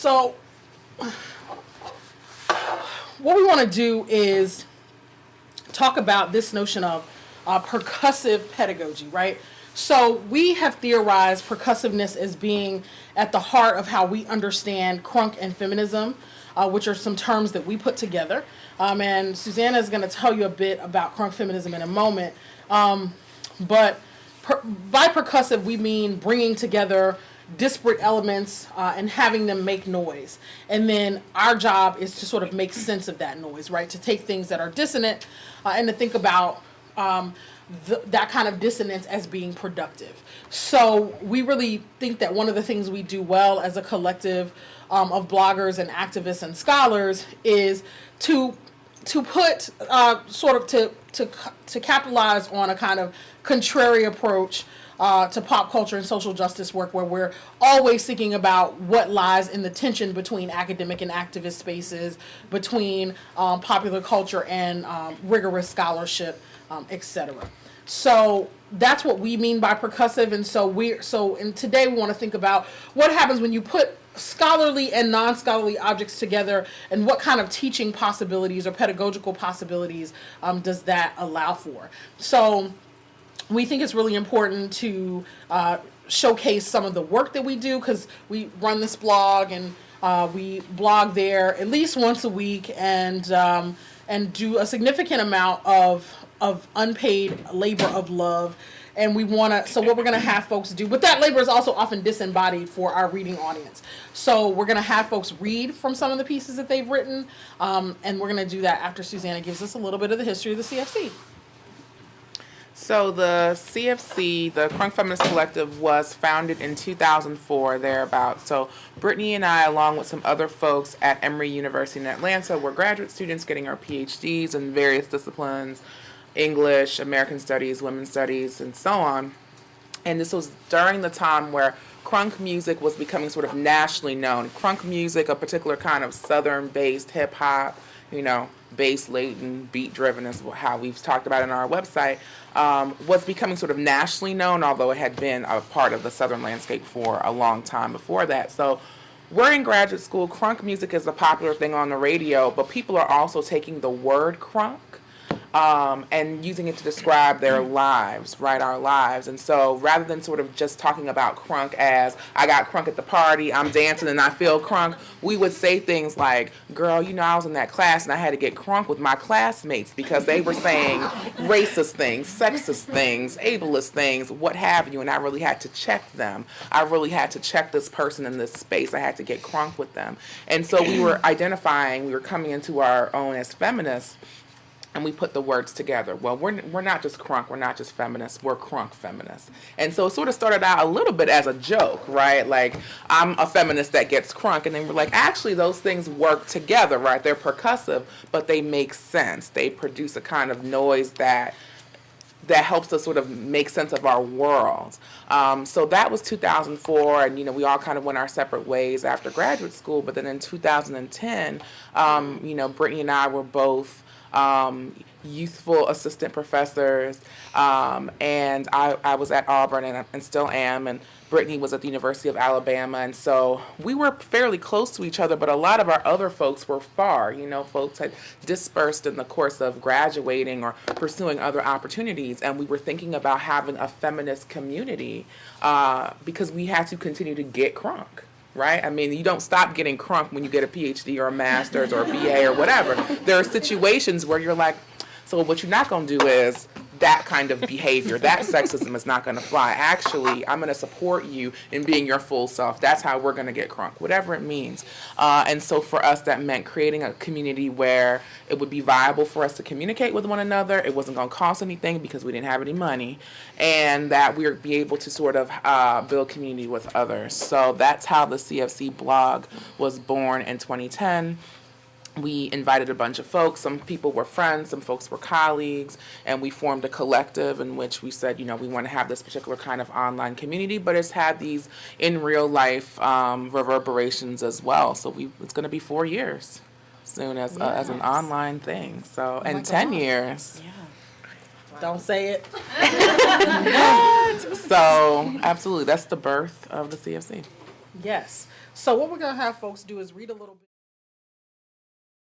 So what we want to do is talk about this notion of percussive pedagogy, right? So we have theorized percussiveness as being at the heart of how we understand crunk and feminism, which are some terms that we put together. And Susanna is going to tell you a bit about crunk feminism in a moment. But by percussive, we mean bringing together disparate elements and having them make noise. And then our job is to sort of make sense of that noise, right? To take things that are dissonant and to think about that kind of dissonance as being productive. So we really think that one of the things we do well as a collective of bloggers and activists and scholars is to put to capitalize on a kind of contrary approach to pop culture and social justice work, where we're always thinking about what lies in the tension between academic and activist spaces, between popular culture and rigorous scholarship, etc. So that's what we mean by percussive. And today we want to think about what happens when you put scholarly and non-scholarly objects together, and what kind of teaching possibilities or pedagogical possibilities does that allow for. So we think it's really important to showcase some of the work that we do, because we run this blog and we blog there at least once a week, and do a significant amount of unpaid labor of love. And we want to, so what we're going to have folks do, but that labor is also often disembodied for our reading audience. So we're going to have folks read from some of the pieces that they've written, and we're going to do that after Susanna gives us a little bit of the history of the CFC. So the CFC, the Crunk Feminist Collective, was founded in 2004, thereabouts. So Brittany and I, along with some other folks at Emory University in Atlanta, were graduate students getting our PhDs in various disciplines, English, American Studies, Women's Studies, and so on. And this was during the time where crunk music was becoming sort of nationally known. Crunk music, a particular kind of southern-based hip-hop, bass-laden, beat-driven is how we've talked about it on our website, was becoming sort of nationally known, although it had been a part of the southern landscape for a long time before that. So we're in graduate school. Crunk music is a popular thing on the radio, but people are also taking the word crunk and using it to describe their lives, right, our lives. And so rather than sort of just talking about crunk as, I got crunk at the party, I'm dancing and I feel crunk, we would say things like, girl, I was in that class and I had to get crunk with my classmates because they were saying racist things, sexist things, ableist things, what have you, and I really had to check them. I really had to check this person in this space. I had to get crunk with them. And so we were coming into our own as feminists, and we put the words together. Well, we're not just crunk, we're not just feminists, we're crunk feminists. And so it sort of started out a little bit as a joke, right? Like, I'm a feminist that gets crunk, and then we're like, actually, those things work together, right? They're percussive, but they make sense. They produce a kind of noise that helps us sort of make sense of our world. So that was 2004, and we all kind of went our separate ways after graduate school. But then in 2010, Brittany and I were both youthful assistant professors, and I was at Auburn and still am, and Brittany was at the University of Alabama, and so we were fairly close to each other, but a lot of our other folks were far. Folks had dispersed in the course of graduating or pursuing other opportunities, and we were thinking about having a feminist community because we had to continue to get crunk. Right? I mean, you don't stop getting crunk when you get a PhD or a master's or a BA or whatever. There are situations where you're like, so what you're not going to do is that kind of behavior. That sexism is not going to fly. Actually, I'm going to support you in being your full self. That's how we're going to get crunk, whatever it means. And so for us, that meant creating a community where it would be viable for us to communicate with one another. It wasn't going to cost anything because we didn't have any money. And that we would be able to sort of build community with others. So that's how the CFC blog was born in 2010. We invited a bunch of folks. Some people were friends, some folks were colleagues, and we formed a collective in which we said, we want to have this particular kind of online community, but it's had these in real life reverberations as well. So it's going to be 4 years soon as an online thing. So, and 10 years. Yeah. Don't say it. What? So, absolutely, that's the birth of the CFC. Yes. So what we're going to have folks do is read a little bit.